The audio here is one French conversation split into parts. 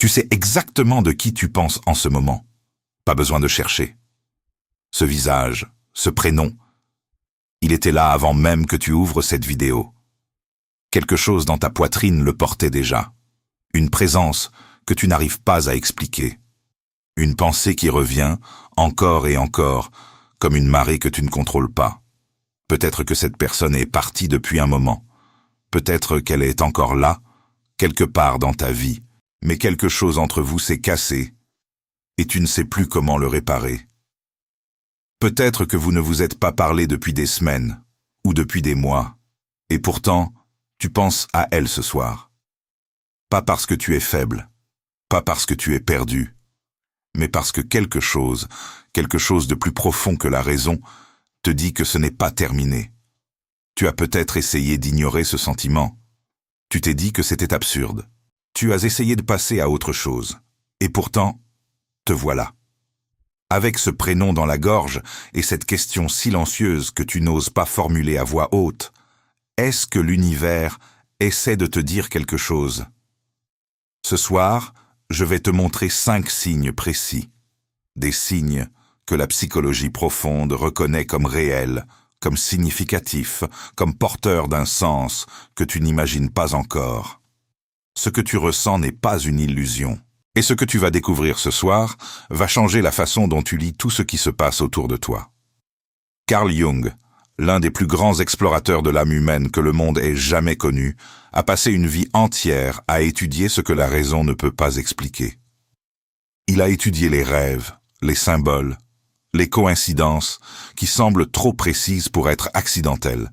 Tu sais exactement de qui tu penses en ce moment. Pas besoin de chercher. Ce visage, ce prénom, il était là avant même que tu ouvres cette vidéo. Quelque chose dans ta poitrine le portait déjà. Une présence que tu n'arrives pas à expliquer. Une pensée qui revient, encore et encore, comme une marée que tu ne contrôles pas. Peut-être que cette personne est partie depuis un moment. Peut-être qu'elle est encore là, quelque part dans ta vie, mais quelque chose entre vous s'est cassé, et tu ne sais plus comment le réparer. Peut-être que vous ne vous êtes pas parlé depuis des semaines, ou depuis des mois, et pourtant, tu penses à elle ce soir. Pas parce que tu es faible, pas parce que tu es perdu, mais parce que quelque chose de plus profond que la raison, te dit que ce n'est pas terminé. Tu as peut-être essayé d'ignorer ce sentiment. Tu t'es dit que c'était absurde. Tu as essayé de passer à autre chose. Et pourtant, te voilà. Avec ce prénom dans la gorge et cette question silencieuse que tu n'oses pas formuler à voix haute, est-ce que l'univers essaie de te dire quelque chose? Ce soir, je vais te montrer 5 signes précis. Des signes que la psychologie profonde reconnaît comme réels, comme significatifs, comme porteurs d'un sens que tu n'imagines pas encore. Ce que tu ressens n'est pas une illusion. Et ce que tu vas découvrir ce soir va changer la façon dont tu lis tout ce qui se passe autour de toi. Carl Jung, l'un des plus grands explorateurs de l'âme humaine que le monde ait jamais connu, a passé une vie entière à étudier ce que la raison ne peut pas expliquer. Il a étudié les rêves, les symboles, les coïncidences qui semblent trop précises pour être accidentelles.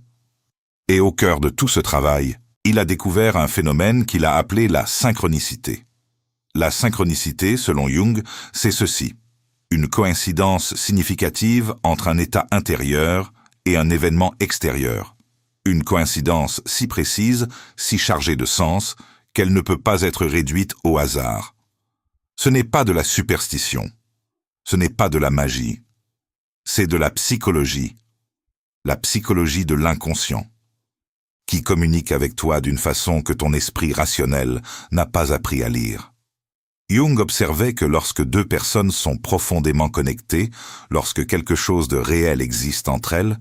Et au cœur de tout ce travail, il a découvert un phénomène qu'il a appelé la synchronicité. La synchronicité, selon Jung, c'est ceci: une coïncidence significative entre un état intérieur et un événement extérieur. Une coïncidence si précise, si chargée de sens, qu'elle ne peut pas être réduite au hasard. Ce n'est pas de la superstition. Ce n'est pas de la magie. C'est de la psychologie de l'inconscient, qui communique avec toi d'une façon que ton esprit rationnel n'a pas appris à lire. Jung observait que lorsque 2 personnes sont profondément connectées, lorsque quelque chose de réel existe entre elles,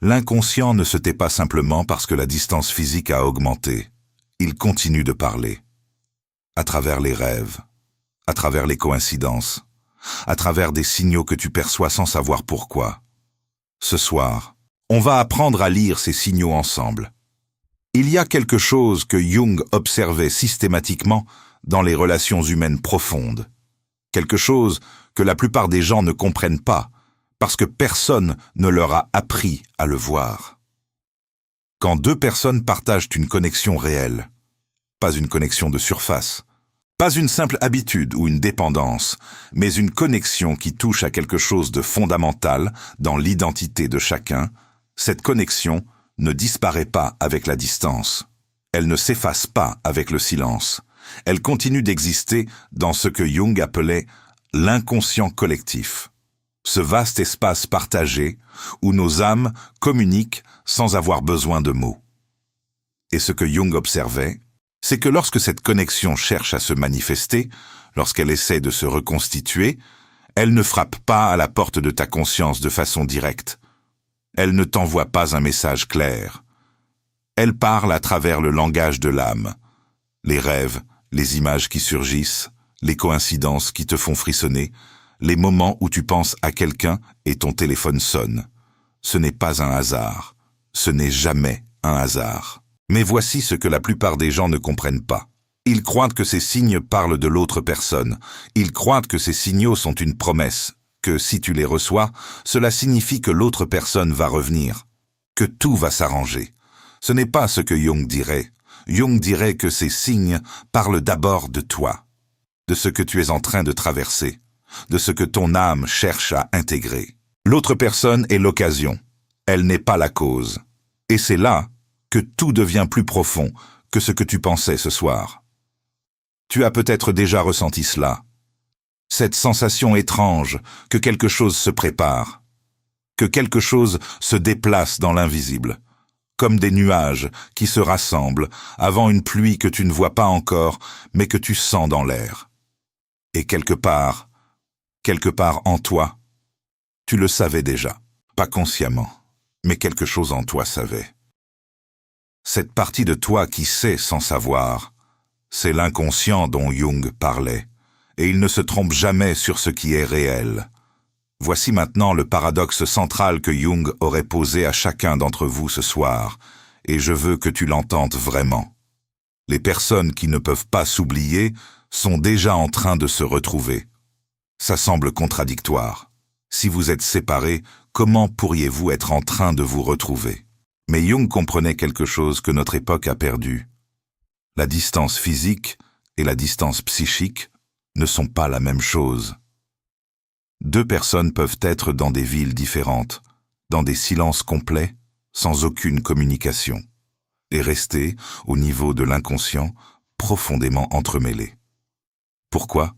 l'inconscient ne se tait pas simplement parce que la distance physique a augmenté. Il continue de parler. À travers les rêves, à travers les coïncidences, à travers des signaux que tu perçois sans savoir pourquoi. Ce soir, on va apprendre à lire ces signaux ensemble. Il y a quelque chose que Jung observait systématiquement dans les relations humaines profondes. Quelque chose que la plupart des gens ne comprennent pas, parce que personne ne leur a appris à le voir. Quand 2 personnes partagent une connexion réelle, pas une connexion de surface, pas une simple habitude ou une dépendance, mais une connexion qui touche à quelque chose de fondamental dans l'identité de chacun, cette connexion ne disparaît pas avec la distance. Elle ne s'efface pas avec le silence. Elle continue d'exister dans ce que Jung appelait l'inconscient collectif, ce vaste espace partagé où nos âmes communiquent sans avoir besoin de mots. Et ce que Jung observait, c'est que lorsque cette connexion cherche à se manifester, lorsqu'elle essaie de se reconstituer, elle ne frappe pas à la porte de ta conscience de façon directe. Elle ne t'envoie pas un message clair. Elle parle à travers le langage de l'âme, les rêves, les images qui surgissent, les coïncidences qui te font frissonner, les moments où tu penses à quelqu'un et ton téléphone sonne. Ce n'est pas un hasard. Ce n'est jamais un hasard. Mais voici ce que la plupart des gens ne comprennent pas. Ils croient que ces signes parlent de l'autre personne. Ils croient que ces signaux sont une promesse, que si tu les reçois, cela signifie que l'autre personne va revenir, que tout va s'arranger. Ce n'est pas ce que Jung dirait. Jung dirait que ces signes parlent d'abord de toi, de ce que tu es en train de traverser, de ce que ton âme cherche à intégrer. L'autre personne est l'occasion, elle n'est pas la cause. Et c'est là que tout devient plus profond que ce que tu pensais ce soir. Tu as peut-être déjà ressenti cela, cette sensation étrange que quelque chose se prépare, que quelque chose se déplace dans l'invisible, comme des nuages qui se rassemblent avant une pluie que tu ne vois pas encore, mais que tu sens dans l'air. Et quelque part en toi, tu le savais déjà, pas consciemment, mais quelque chose en toi savait. Cette partie de toi qui sait sans savoir, c'est l'inconscient dont Jung parlait, et il ne se trompe jamais sur ce qui est réel. Voici maintenant le paradoxe central que Jung aurait posé à chacun d'entre vous ce soir, et je veux que tu l'entendes vraiment. Les personnes qui ne peuvent pas s'oublier sont déjà en train de se retrouver. Ça semble contradictoire. Si vous êtes séparés, comment pourriez-vous être en train de vous retrouver? Mais Jung comprenait quelque chose que notre époque a perdu. La distance physique et la distance psychique ne sont pas la même chose. Deux personnes peuvent être dans des villes différentes, dans des silences complets, sans aucune communication, et rester, au niveau de l'inconscient, profondément entremêlés. Pourquoi?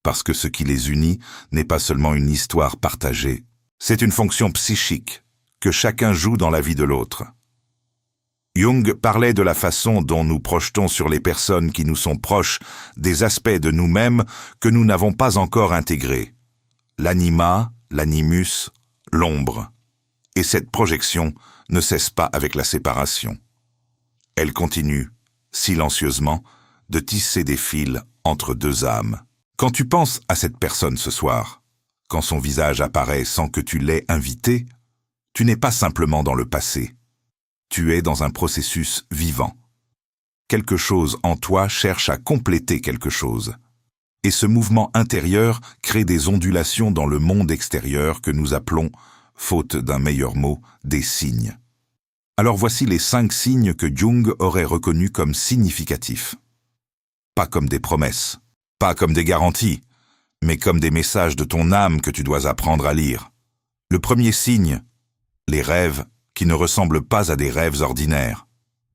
Parce que ce qui les unit n'est pas seulement une histoire partagée, c'est une fonction psychique que chacun joue dans la vie de l'autre. Jung parlait de la façon dont nous projetons sur les personnes qui nous sont proches des aspects de nous-mêmes que nous n'avons pas encore intégrés. L'anima, l'animus, l'ombre. Et cette projection ne cesse pas avec la séparation. Elle continue, silencieusement, de tisser des fils entre deux âmes. Quand tu penses à cette personne ce soir, quand son visage apparaît sans que tu l'aies invité, tu n'es pas simplement dans le passé. Tu es dans un processus vivant. Quelque chose en toi cherche à compléter quelque chose. Et ce mouvement intérieur crée des ondulations dans le monde extérieur que nous appelons, faute d'un meilleur mot, des signes. Alors voici les 5 signes que Jung aurait reconnus comme significatifs. Pas comme des promesses, pas comme des garanties, mais comme des messages de ton âme que tu dois apprendre à lire. Le premier signe, les rêves qui ne ressemblent pas à des rêves ordinaires.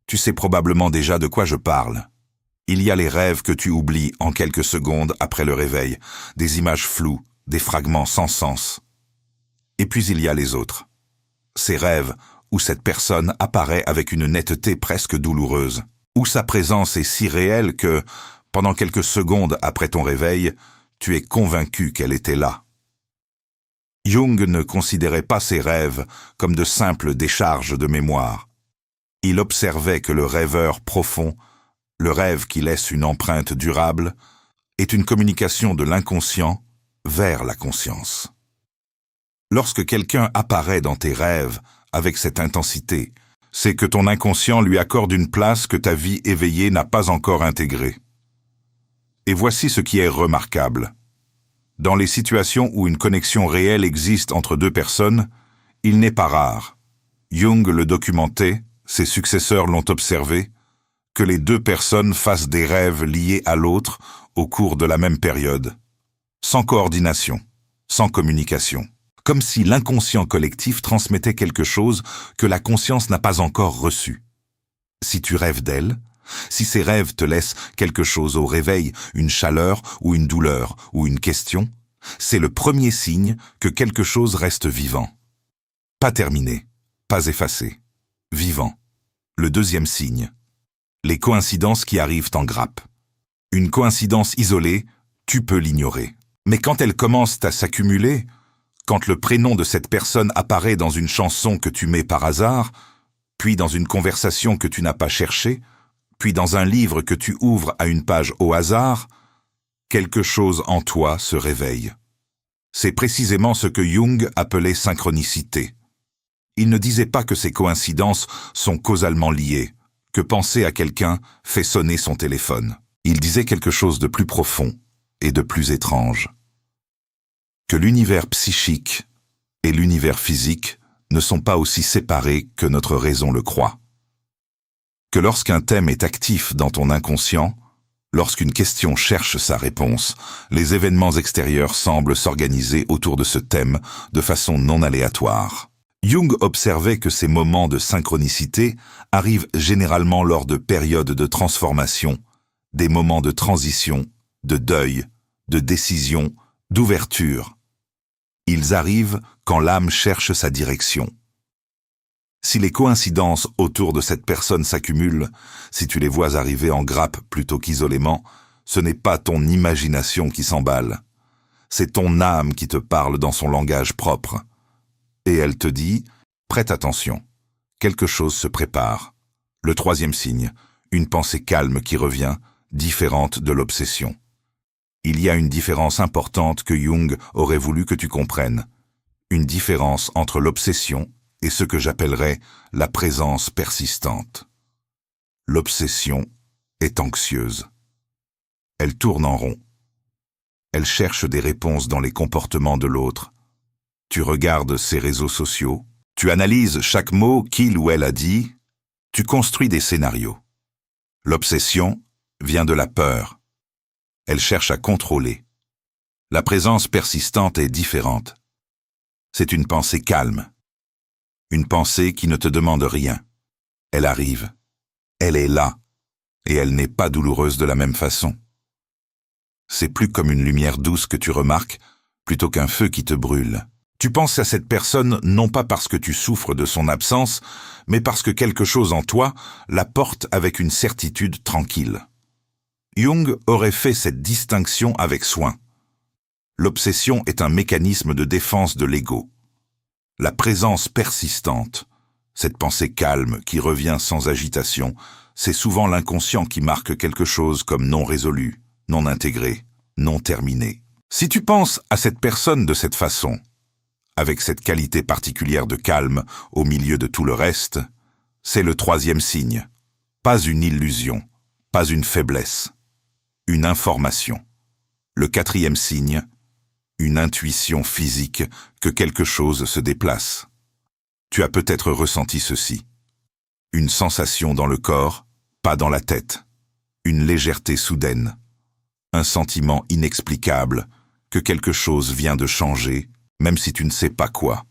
Tu sais probablement déjà de quoi je parle. Il y a les rêves que tu oublies en quelques secondes après le réveil, des images floues, des fragments sans sens. Et puis il y a les autres. Ces rêves où cette personne apparaît avec une netteté presque douloureuse, où sa présence est si réelle que, pendant quelques secondes après ton réveil, tu es convaincu qu'elle était là. Jung ne considérait pas ces rêves comme de simples décharges de mémoire. Il observait que le rêveur profond, le rêve qui laisse une empreinte durable, est une communication de l'inconscient vers la conscience. Lorsque quelqu'un apparaît dans tes rêves avec cette intensité, c'est que ton inconscient lui accorde une place que ta vie éveillée n'a pas encore intégrée. Et voici ce qui est remarquable. Dans les situations où une connexion réelle existe entre deux personnes, il n'est pas rare, Jung le documentait, ses successeurs l'ont observé, que les deux personnes fassent des rêves liés à l'autre au cours de la même période, sans coordination, sans communication, comme si l'inconscient collectif transmettait quelque chose que la conscience n'a pas encore reçu. Si tu rêves d'elle, si ces rêves te laissent quelque chose au réveil, une chaleur ou une douleur ou une question, c'est le premier signe que quelque chose reste vivant. Pas terminé, pas effacé, vivant. Le deuxième signe, les coïncidences qui arrivent en grappe. Une coïncidence isolée, tu peux l'ignorer. Mais quand elles commencent à s'accumuler, quand le prénom de cette personne apparaît dans une chanson que tu mets par hasard, puis dans une conversation que tu n'as pas cherchée, puis dans un livre que tu ouvres à une page au hasard, quelque chose en toi se réveille. C'est précisément ce que Jung appelait synchronicité. Il ne disait pas que ces coïncidences sont causalement liées, que penser à quelqu'un fait sonner son téléphone. Il disait quelque chose de plus profond et de plus étrange. Que l'univers psychique et l'univers physique ne sont pas aussi séparés que notre raison le croit. Que lorsqu'un thème est actif dans ton inconscient, lorsqu'une question cherche sa réponse, les événements extérieurs semblent s'organiser autour de ce thème de façon non aléatoire. Jung observait que ces moments de synchronicité arrivent généralement lors de périodes de transformation, des moments de transition, de deuil, de décision, d'ouverture. Ils arrivent quand l'âme cherche sa direction. Si les coïncidences autour de cette personne s'accumulent, si tu les vois arriver en grappe plutôt qu'isolément, Ce n'est pas ton imagination qui s'emballe. C'est ton âme qui te parle dans son langage propre. Et elle te dit, prête attention, quelque chose se prépare. Le troisième signe, une pensée calme qui revient, différente de l'obsession. Il y a une différence importante que Jung aurait voulu que tu comprennes. Une différence entre l'obsession et ce que j'appellerais la présence persistante. L'obsession est anxieuse. Elle tourne en rond. Elle cherche des réponses dans les comportements de l'autre. Tu regardes ses réseaux sociaux, tu analyses chaque mot qu'il ou elle a dit, tu construis des scénarios. L'obsession vient de la peur. Elle cherche à contrôler. La présence persistante est différente. C'est une pensée calme. Une pensée qui ne te demande rien. Elle arrive. Elle est là. Et elle n'est pas douloureuse de la même façon. C'est plus comme une lumière douce que tu remarques, plutôt qu'un feu qui te brûle. Tu penses à cette personne non pas parce que tu souffres de son absence, mais parce que quelque chose en toi la porte avec une certitude tranquille. Jung aurait fait cette distinction avec soin. L'obsession est un mécanisme de défense de l'ego. La présence persistante, cette pensée calme qui revient sans agitation, c'est souvent l'inconscient qui marque quelque chose comme non résolu, non intégré, non terminé. Si tu penses à cette personne de cette façon, avec cette qualité particulière de calme au milieu de tout le reste, c'est le troisième signe. Pas une illusion, pas une faiblesse, une information. Le quatrième signe, une intuition physique que quelque chose se déplace. Tu as peut-être ressenti ceci. Une sensation dans le corps, pas dans la tête. Une légèreté soudaine. Un sentiment inexplicable que quelque chose vient de changer, même si tu ne sais pas quoi.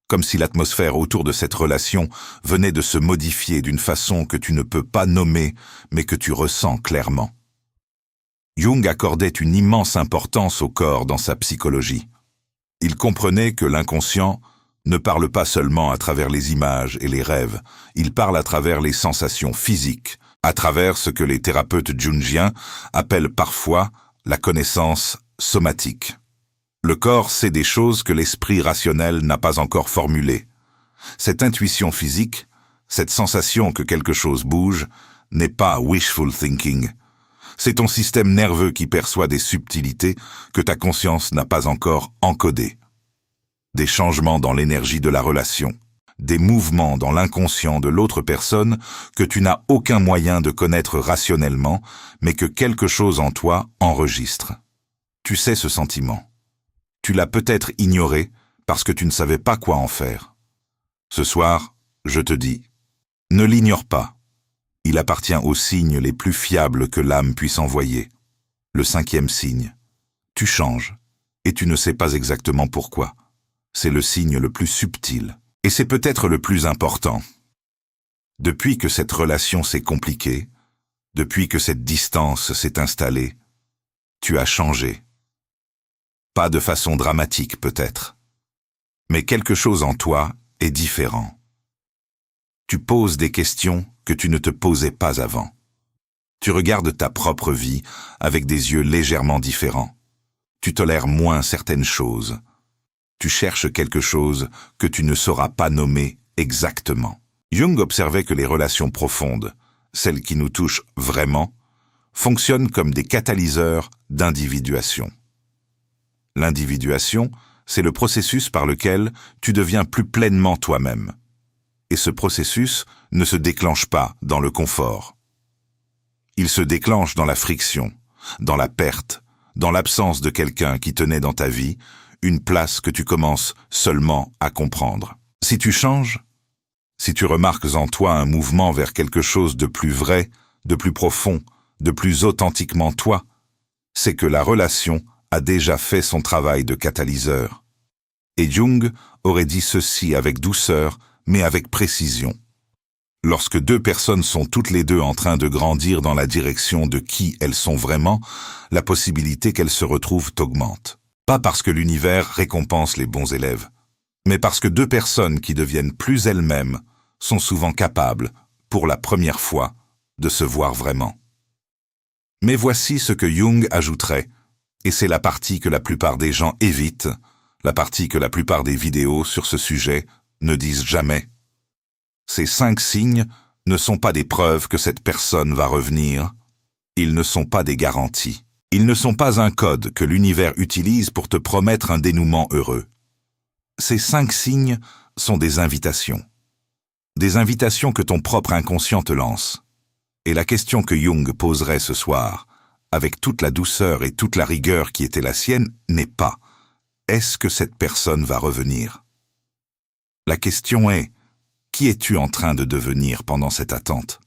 Comme si l'atmosphère autour de cette relation venait de se modifier d'une façon que tu ne peux pas nommer, mais que tu ressens clairement. Jung accordait une immense importance au corps dans sa psychologie. Il comprenait que l'inconscient ne parle pas seulement à travers les images et les rêves, il parle à travers les sensations physiques, à travers ce que les thérapeutes jungiens appellent parfois la connaissance somatique. Le corps sait des choses que l'esprit rationnel n'a pas encore formulées. Cette intuition physique, cette sensation que quelque chose bouge, n'est pas wishful thinking. C'est ton système nerveux qui perçoit des subtilités que ta conscience n'a pas encore encodées. Des changements dans l'énergie de la relation, des mouvements dans l'inconscient de l'autre personne que tu n'as aucun moyen de connaître rationnellement, mais que quelque chose en toi enregistre. Tu sais ce sentiment. Tu l'as peut-être ignoré parce que tu ne savais pas quoi en faire. Ce soir, je te dis, ne l'ignore pas. Il appartient aux signes les plus fiables que l'âme puisse envoyer. Le cinquième signe. Tu changes, et tu ne sais pas exactement pourquoi. C'est le signe le plus subtil, et c'est peut-être le plus important. Depuis que cette relation s'est compliquée, depuis que cette distance s'est installée, tu as changé. Pas de façon dramatique peut-être, mais quelque chose en toi est différent. Tu poses des questions que tu ne te posais pas avant. Tu regardes ta propre vie avec des yeux légèrement différents. Tu tolères moins certaines choses. Tu cherches quelque chose que tu ne sauras pas nommer exactement. Jung observait que les relations profondes, celles qui nous touchent vraiment, fonctionnent comme des catalyseurs d'individuation. L'individuation, c'est le processus par lequel tu deviens plus pleinement toi-même. Et ce processus ne se déclenche pas dans le confort. Il se déclenche dans la friction, dans la perte, dans l'absence de quelqu'un qui tenait dans ta vie une place que tu commences seulement à comprendre. Si tu changes, si tu remarques en toi un mouvement vers quelque chose de plus vrai, de plus profond, de plus authentiquement toi, c'est que la relation a déjà fait son travail de catalyseur. Et Jung aurait dit ceci avec douceur, mais avec précision. Lorsque deux personnes sont toutes les deux en train de grandir dans la direction de qui elles sont vraiment, la possibilité qu'elles se retrouvent augmente. Pas parce que l'univers récompense les bons élèves, mais parce que deux personnes qui deviennent plus elles-mêmes sont souvent capables, pour la première fois, de se voir vraiment. Mais voici ce que Jung ajouterait, et c'est la partie que la plupart des gens évitent, la partie que la plupart des vidéos sur ce sujet ne disent jamais. Ces 5 signes ne sont pas des preuves que cette personne va revenir, ils ne sont pas des garanties. Ils ne sont pas un code que l'univers utilise pour te promettre un dénouement heureux. Ces 5 signes sont des invitations. Des invitations que ton propre inconscient te lance. Et la question que Jung poserait ce soir, avec toute la douceur et toute la rigueur qui était la sienne, n'est pas « Est-ce que cette personne va revenir ?» La question est « Qui es-tu en train de devenir pendant cette attente ?»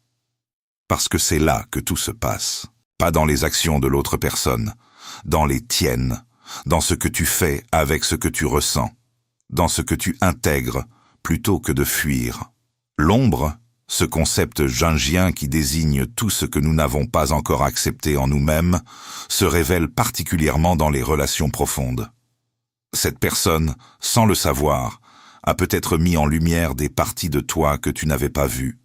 Parce que c'est là que tout se passe. Pas dans les actions de l'autre personne, dans les tiennes, dans ce que tu fais avec ce que tu ressens, dans ce que tu intègres plutôt que de fuir. L'ombre, ce concept jungien qui désigne tout ce que nous n'avons pas encore accepté en nous-mêmes, se révèle particulièrement dans les relations profondes. Cette personne, sans le savoir, a peut-être mis en lumière des parties de toi que tu n'avais pas vues,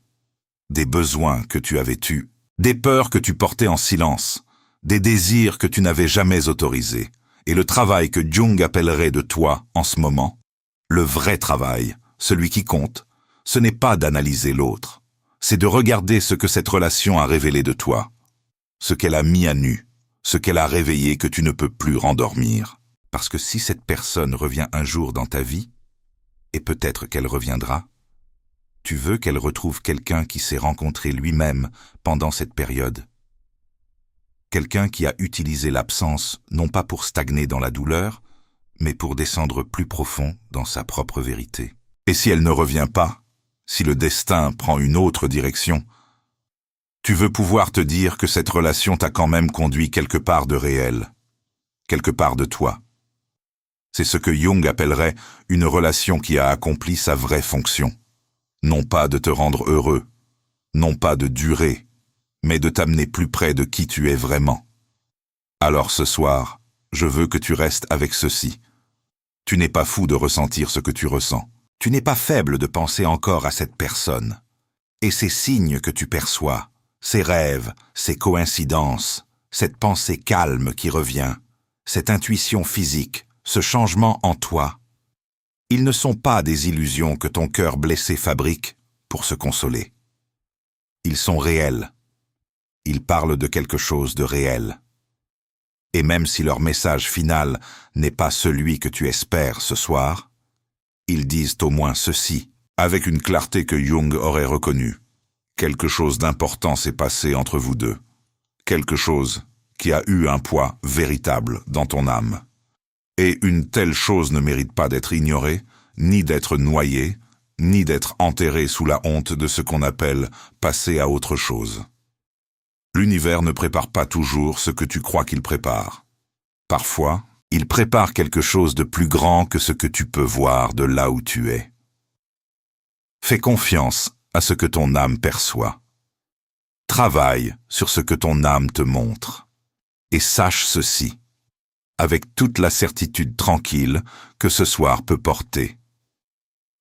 des besoins que tu avais eus, des peurs que tu portais en silence, des désirs que tu n'avais jamais autorisés, et le travail que Jung appellerait de toi en ce moment, le vrai travail, celui qui compte, ce n'est pas d'analyser l'autre, c'est de regarder ce que cette relation a révélé de toi, ce qu'elle a mis à nu, ce qu'elle a réveillé que tu ne peux plus rendormir. Parce que si cette personne revient un jour dans ta vie, et peut-être qu'elle reviendra, tu veux qu'elle retrouve quelqu'un qui s'est rencontré lui-même pendant cette période. Quelqu'un qui a utilisé l'absence non pas pour stagner dans la douleur, mais pour descendre plus profond dans sa propre vérité. Et si elle ne revient pas, si le destin prend une autre direction, tu veux pouvoir te dire que cette relation t'a quand même conduit quelque part de réel, quelque part de toi. C'est ce que Jung appellerait une relation qui a accompli sa vraie fonction. Non pas de te rendre heureux, non pas de durer, mais de t'amener plus près de qui tu es vraiment. Alors ce soir, je veux que tu restes avec ceci. Tu n'es pas fou de ressentir ce que tu ressens. Tu n'es pas faible de penser encore à cette personne. Et ces signes que tu perçois, ces rêves, ces coïncidences, cette pensée calme qui revient, cette intuition physique, ce changement en toi, ils ne sont pas des illusions que ton cœur blessé fabrique pour se consoler. Ils sont réels. Ils parlent de quelque chose de réel. Et même si leur message final n'est pas celui que tu espères ce soir, ils disent au moins ceci, avec une clarté que Jung aurait reconnue. Quelque chose d'important s'est passé entre vous deux. Quelque chose qui a eu un poids véritable dans ton âme. Et une telle chose ne mérite pas d'être ignorée, ni d'être noyée, ni d'être enterrée sous la honte de ce qu'on appelle passer à autre chose. L'univers ne prépare pas toujours ce que tu crois qu'il prépare. Parfois, il prépare quelque chose de plus grand que ce que tu peux voir de là où tu es. Fais confiance à ce que ton âme perçoit. Travaille sur ce que ton âme te montre. Et sache ceci, avec toute la certitude tranquille que ce soir peut porter.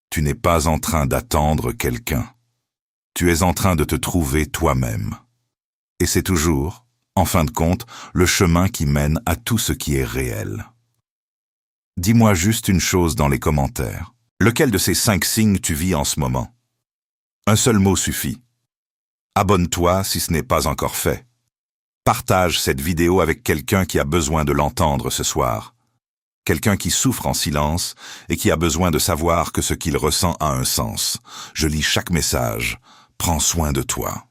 Tu n'es pas en train d'attendre quelqu'un. Tu es en train de te trouver toi-même. Et c'est toujours, en fin de compte, le chemin qui mène à tout ce qui est réel. Dis-moi juste une chose dans les commentaires. Lequel de ces 5 signes tu vis en ce moment? Un seul mot suffit. Abonne-toi si ce n'est pas encore fait. Partage cette vidéo avec quelqu'un qui a besoin de l'entendre ce soir. Quelqu'un qui souffre en silence et qui a besoin de savoir que ce qu'il ressent a un sens. Je lis chaque message. Prends soin de toi.